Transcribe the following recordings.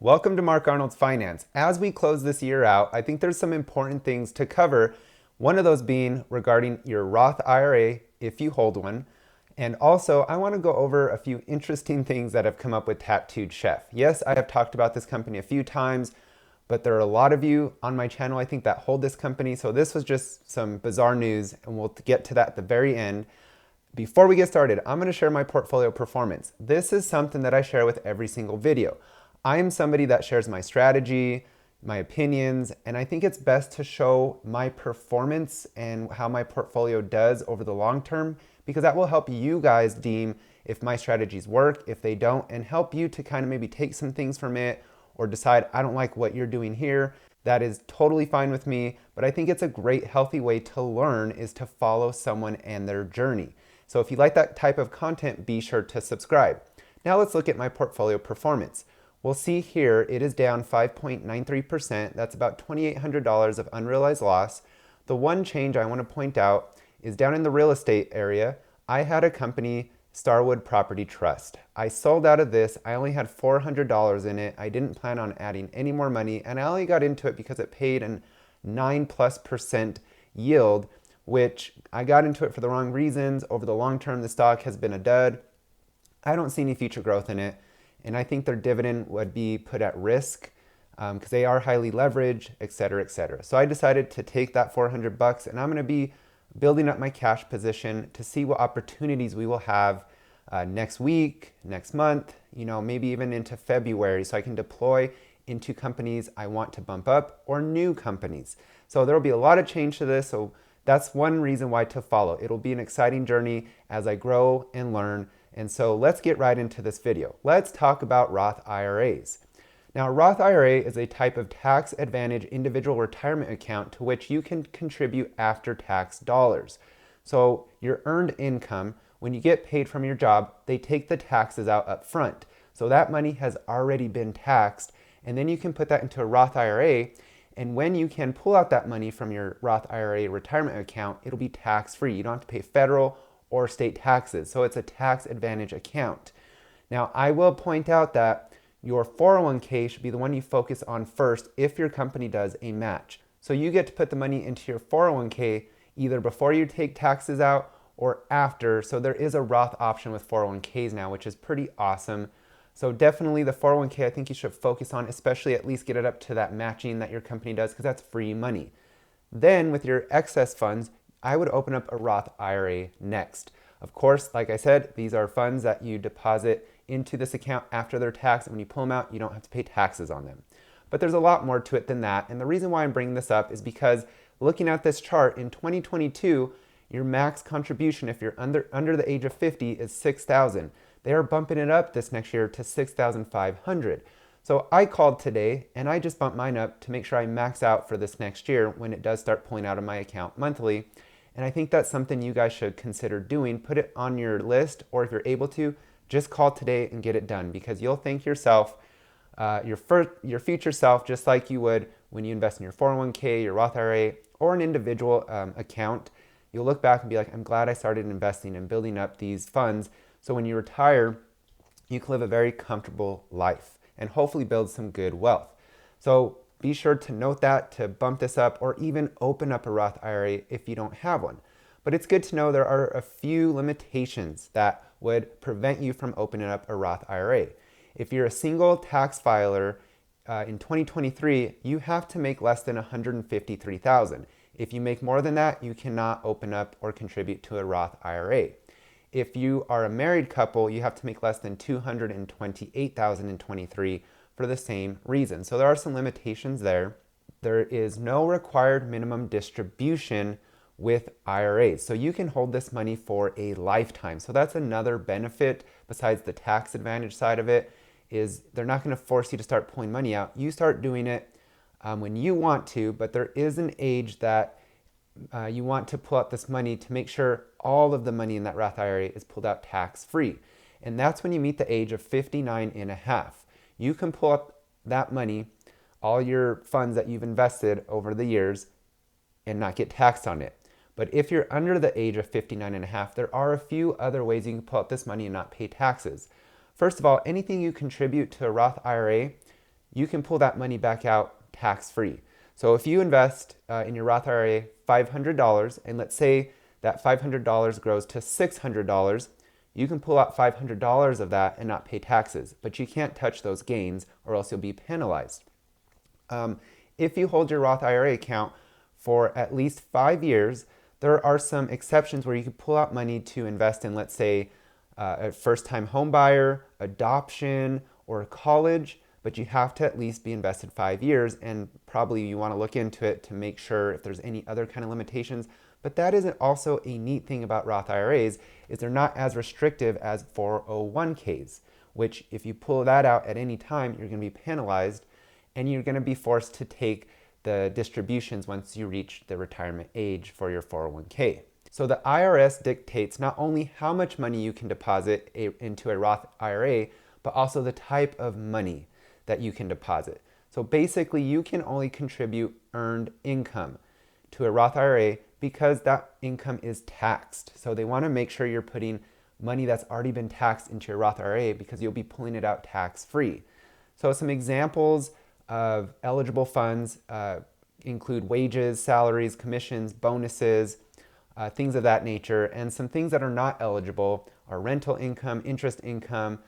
Welcome to Mark Arnold's Finance. As we close this year out, I think there's some important things to cover. One of those being regarding your Roth IRA, if you hold one. And also, I want to go over a few interesting things that have come up with Tattooed Chef. Yes, I have talked about this company a few times, but there are a lot of you on my channel, I think, that hold this company. So this was just some bizarre news, and we'll get to that at the very end. Before we get started, I'm going to share my portfolio performance. This is something that I share with every single video. I am somebody that shares my strategy, my opinions, and I think it's best to show my performance and how my portfolio does over the long term, because that will help you guys deem if my strategies work, if they don't, and help you to kind of maybe take some things from it or decide, I don't like what you're doing here. That is totally fine with me, but I think it's a great, healthy way to learn is to follow someone and their journey. So if you like that type of content, be sure to subscribe. Now let's look at my portfolio performance. We'll see here it is down 5.93%. That's about $2,800 of unrealized loss. The one change I want to point out is down in the real estate area. I had a company, Starwood Property Trust. I sold out of this. I only had $400 in it. I didn't plan on adding any more money, and I only got into it because it paid a 9+% yield, which I got into it for the wrong reasons. Over the long term, the stock has been a dud. I don't see any future growth in it. And I think their dividend would be put at risk because they are highly leveraged, et cetera, et cetera. So I decided to take that $400 and I'm going to be building up my cash position to see what opportunities we will have next week, next month, maybe even into February, so I can deploy into companies I want to bump up or new companies. So there will be a lot of change to this. So that's one reason why to follow. It'll be an exciting journey as I grow and learn. And so let's get right into this video. Let's talk about Roth IRAs. Now, a Roth IRA is a type of tax advantage individual retirement account to which you can contribute after-tax dollars. So your earned income, when you get paid from your job, they take the taxes out up front. So that money has already been taxed, and then you can put that into a Roth IRA, and when you can pull out that money from your Roth IRA retirement account, it'll be tax-free. You don't have to pay federal or state taxes. So it's a tax advantage account. Now, I will point out that your 401k should be the one you focus on first if your company does a match. So you get to put the money into your 401k either before you take taxes out or after. So there is a Roth option with 401ks now, which is pretty awesome. So definitely the 401k I think you should focus on, especially at least get it up to that matching that your company does, because that's free money. Then with your excess funds, I would open up a Roth IRA next. Of course, like I said, these are funds that you deposit into this account after they're taxed, and when you pull them out, you don't have to pay taxes on them. But there's a lot more to it than that, and the reason why I'm bringing this up is because looking at this chart, in 2022, your max contribution if you're under the age of 50 is $6,000. They are bumping it up this next year to $6,500. So I called today and I just bumped mine up to make sure I max out for this next year when it does start pulling out of my account monthly. And I think that's something you guys should consider doing. Put it on your list, or if you're able to, just call today and get it done, because you'll thank yourself, your future self, just like you would when you invest in your 401k, your Roth IRA, or an individual account. You'll look back and be like, I'm glad I started investing and building up these funds. So when you retire, you can live a very comfortable life and hopefully build some good wealth. So be sure to note that, to bump this up, or even open up a Roth IRA if you don't have one. But it's good to know there are a few limitations that would prevent you from opening up a Roth IRA. If you're a single tax filer in 2023, you have to make less than $153,000. If you make more than that, you cannot open up or contribute to a Roth IRA. If you are a married couple, you have to make less than $228,000 in 23 for the same reason. So there are some limitations there. There is no required minimum distribution with IRAs. So you can hold this money for a lifetime. So that's another benefit besides the tax advantage side of it, is they're not going to force you to start pulling money out. You start doing it when you want to, but there is an age that you want to pull out this money to make sure all of the money in that Roth IRA is pulled out tax-free. And that's when you meet the age of 59 and a half. You can pull up that money, all your funds that you've invested over the years, and not get taxed on it. But if you're under the age of 59 and a half, there are a few other ways you can pull out this money and not pay taxes. First of all, anything you contribute to a Roth IRA, you can pull that money back out tax-free. So if you invest in your Roth IRA $500, and let's say that $500 grows to $600, you can pull out $500 of that and not pay taxes, but you can't touch those gains or else you'll be penalized. If you hold your Roth IRA account for at least 5 years, there are some exceptions where you can pull out money to invest in, let's say, a first-time home buyer, adoption, or college, but you have to at least be invested 5 years, and probably you want to look into it to make sure if there's any other kind of limitations. But that isn't also a neat thing about Roth IRAs, is they're not as restrictive as 401ks, which if you pull that out at any time, you're going to be penalized, and you're going to be forced to take the distributions once you reach the retirement age for your 401k. So the IRS dictates not only how much money you can deposit into a Roth IRA, but also the type of money that you can deposit. So basically, you can only contribute earned income to a Roth IRA because that income is taxed. So they want to make sure you're putting money that's already been taxed into your Roth IRA because you'll be pulling it out tax-free. So some examples of eligible funds include wages, salaries, commissions, bonuses, things of that nature. And some things that are not eligible are rental income, interest income,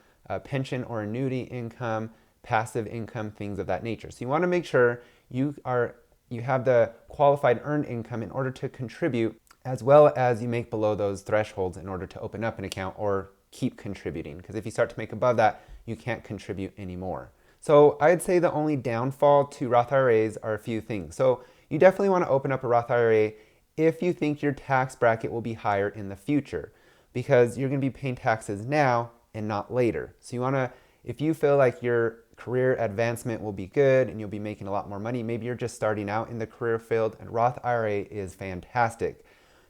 pension or annuity income, passive income, things of that nature. So you want to make sure you have the qualified earned income in order to contribute, as well as you make below those thresholds in order to open up an account or keep contributing. Because if you start to make above that, you can't contribute anymore. So I'd say the only downfall to Roth IRAs are a few things. So you definitely want to open up a Roth IRA if you think your tax bracket will be higher in the future, because you're going to be paying taxes now and not later. So you want to, if you feel like your career advancement will be good and you'll be making a lot more money, maybe you're just starting out in the career field, and Roth IRA is fantastic.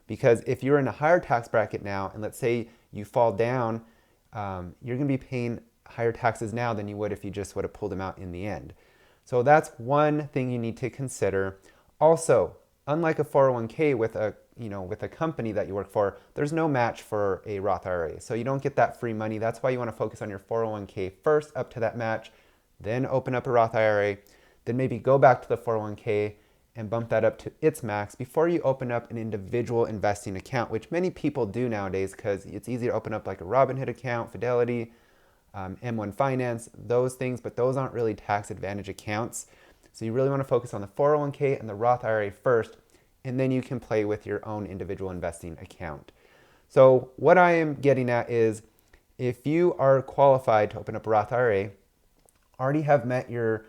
Because if you're in a higher tax bracket now, and let's say you fall down, you're going to be paying higher taxes now than you would if you just would have pulled them out in the end. So that's one thing you need to consider. Also, unlike a 401k with a company that you work for, there's no match for a Roth IRA. So you don't get that free money. That's why you want to focus on your 401k first up to that match, then open up a Roth IRA, then maybe go back to the 401k and bump that up to its max before you open up an individual investing account, which many people do nowadays because it's easy to open up like a Robinhood account, Fidelity, M1 Finance, those things, but those aren't really tax advantage accounts. So you really want to focus on the 401k and the Roth IRA first, and then you can play with your own individual investing account. So what I am getting at is, if you are qualified to open up a Roth IRA, already have met your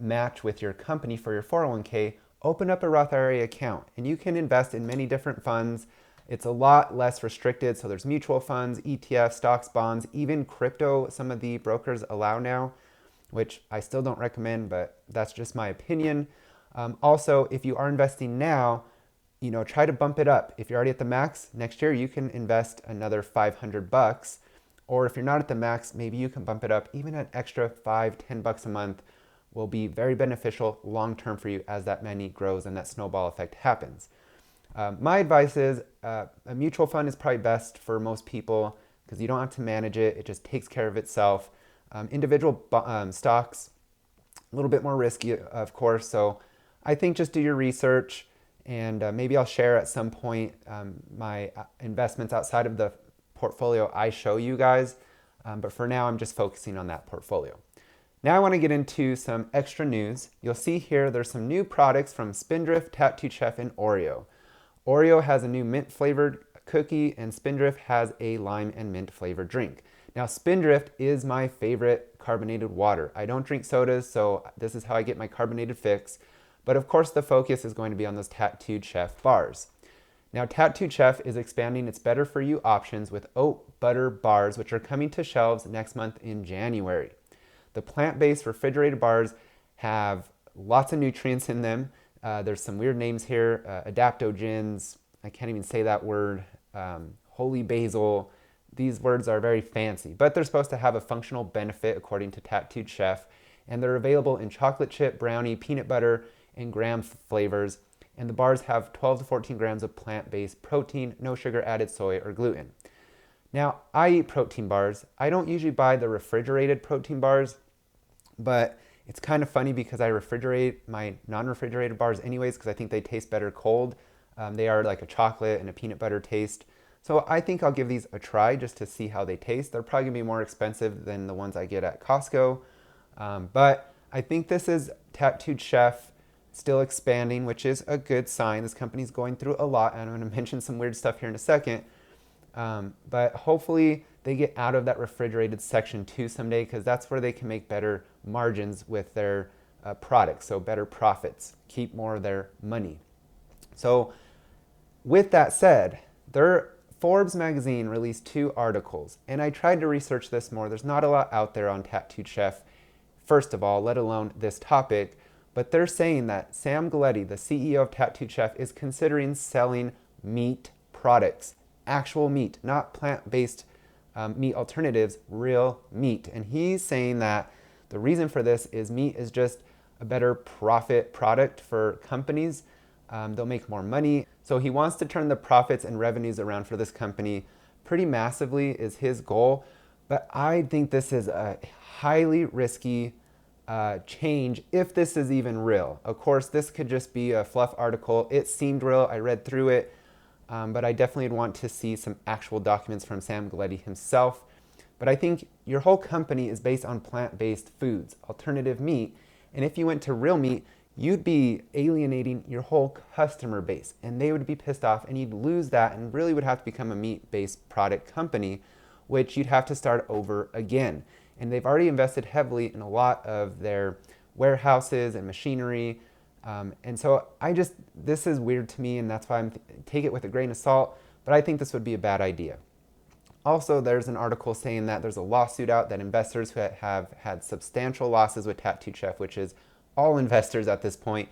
match with your company for your 401k, open up a Roth IRA account, and you can invest in many different funds. It's a lot less restricted. So there's mutual funds, ETFs, stocks, bonds, even crypto. Some of the brokers allow now, which I still don't recommend, but that's just my opinion. Also, if you are investing now, try to bump it up. If you're already at the max, next year you can invest another $500. Or if you're not at the max, maybe you can bump it up. Even an extra $5, $10 a month will be very beneficial long-term for you as that money grows and that snowball effect happens. My advice is a mutual fund is probably best for most people because you don't have to manage it. It just takes care of itself. Individual stocks, a little bit more risky, of course. So I think just do your research, and maybe I'll share at some point my investments outside of the portfolio I show you guys. But for now, I'm just focusing on that portfolio. Now I want to get into some extra news. You'll see here there's some new products from Spindrift, Tattooed Chef, and Oreo. Oreo has a new mint flavored cookie, and Spindrift has a lime and mint flavored drink. Now Spindrift is my favorite carbonated water. I don't drink sodas, so this is how I get my carbonated fix. But of course the focus is going to be on those Tattooed Chef bars. Now Tattooed Chef is expanding its better for you options with oat butter bars, which are coming to shelves next month in January. The plant-based refrigerated bars have lots of nutrients in them. There's some weird names here, adaptogens, I can't even say that word, holy basil. These words are very fancy, but they're supposed to have a functional benefit according to Tattooed Chef, and they're available in chocolate chip, brownie, peanut butter, and graham flavors, and the bars have 12 to 14 grams of plant-based protein, no sugar added soy or gluten. Now, I eat protein bars. I don't usually buy the refrigerated protein bars, but It's kind of funny because I refrigerate my non-refrigerated bars anyways because I think they taste better cold. They are like a chocolate and a peanut butter taste. So I think I'll give these a try just to see how they taste. They're probably gonna be more expensive than the ones I get at Costco. But I think this is Tattooed Chef still expanding, which is a good sign. This company's going through a lot, and I'm gonna mention some weird stuff here in a second. But hopefully they get out of that refrigerated section too someday, because that's where they can make better margins with their products, so better profits, keep more of their money. So with that said, Forbes magazine released 2 articles, and I tried to research this more. There's not a lot out there on Tattooed Chef, first of all, let alone this topic, but they're saying that Sam Galletti, the CEO of Tattooed Chef, is considering selling meat products, actual meat, not plant-based meat alternatives, real meat. And he's saying that the reason for this is meat is just a better profit product for companies. They'll make more money. So he wants to turn the profits and revenues around for this company pretty massively is his goal. But I think this is a highly risky change if this is even real. Of course, this could just be a fluff article. It seemed real. I read through it. But I definitely would want to see some actual documents from Sam Galletti himself. But I think your whole company is based on plant-based foods, alternative meat. And if you went to real meat, you'd be alienating your whole customer base, and they would be pissed off, and you'd lose that and really would have to become a meat-based product company, which you'd have to start over again. And they've already invested heavily in a lot of their warehouses and machinery. And so this is weird to me, and that's why take it with a grain of salt, but I think this would be a bad idea. Also, there's an article saying that there's a lawsuit out that investors who have had substantial losses with Tattooed Chef, which is all investors at this point,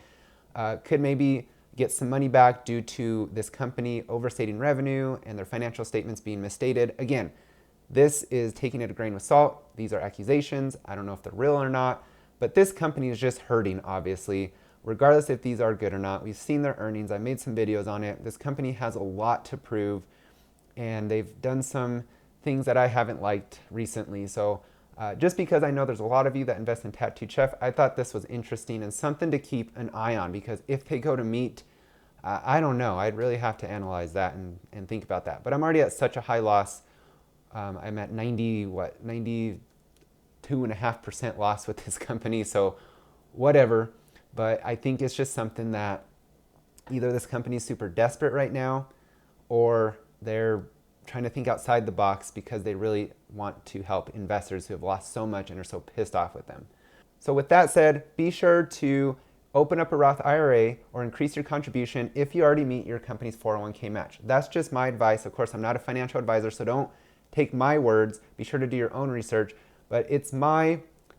could maybe get some money back due to this company overstating revenue and their financial statements being misstated. Again, this is taking it a grain with salt. These are accusations. I don't know if they're real or not, but this company is just hurting, obviously, regardless if these are good or not. We've seen their earnings. I made some videos on it. This company has a lot to prove, and they've done some things that I haven't liked recently. So just because I know there's a lot of you that invest in Tattooed Chef, I thought this was interesting and something to keep an eye on, because if they go to meat, I don't know. I'd really have to analyze that and think about that. But I'm already at such a high loss. I'm at 92.5% loss with this company. So whatever. But I think it's just something that either this company is super desperate right now, or they're trying to think outside the box because they really want to help investors who have lost so much and are so pissed off with them. So with that said, be sure to open up a Roth IRA or increase your contribution if you already meet your company's 401k match. That's just my advice. Of course, I'm not a financial advisor, so don't take my words. Be sure to do your own research. But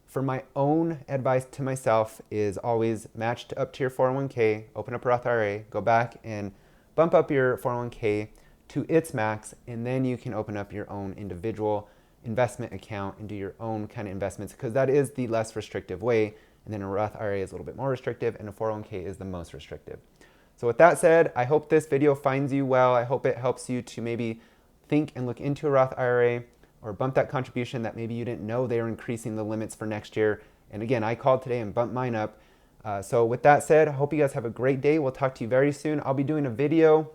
for my own advice to myself is always match up to your 401k, open up a Roth IRA, go back and bump up your 401k to its max, and then you can open up your own individual investment account and do your own kind of investments, because that is the less restrictive way. And then a Roth IRA is a little bit more restrictive, and a 401k is the most restrictive. So with that said, I hope this video finds you well. I hope it helps you to maybe think and look into a Roth IRA, or bump that contribution that maybe you didn't know they were increasing the limits for next year. And again, I called today and bumped mine up. So with that said, I hope you guys have a great day. We'll talk to you very soon. I'll be doing a video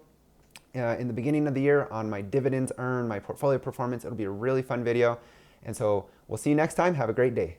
in the beginning of the year on my dividends earned, my portfolio performance. It'll be a really fun video. And so we'll see you next time. Have a great day.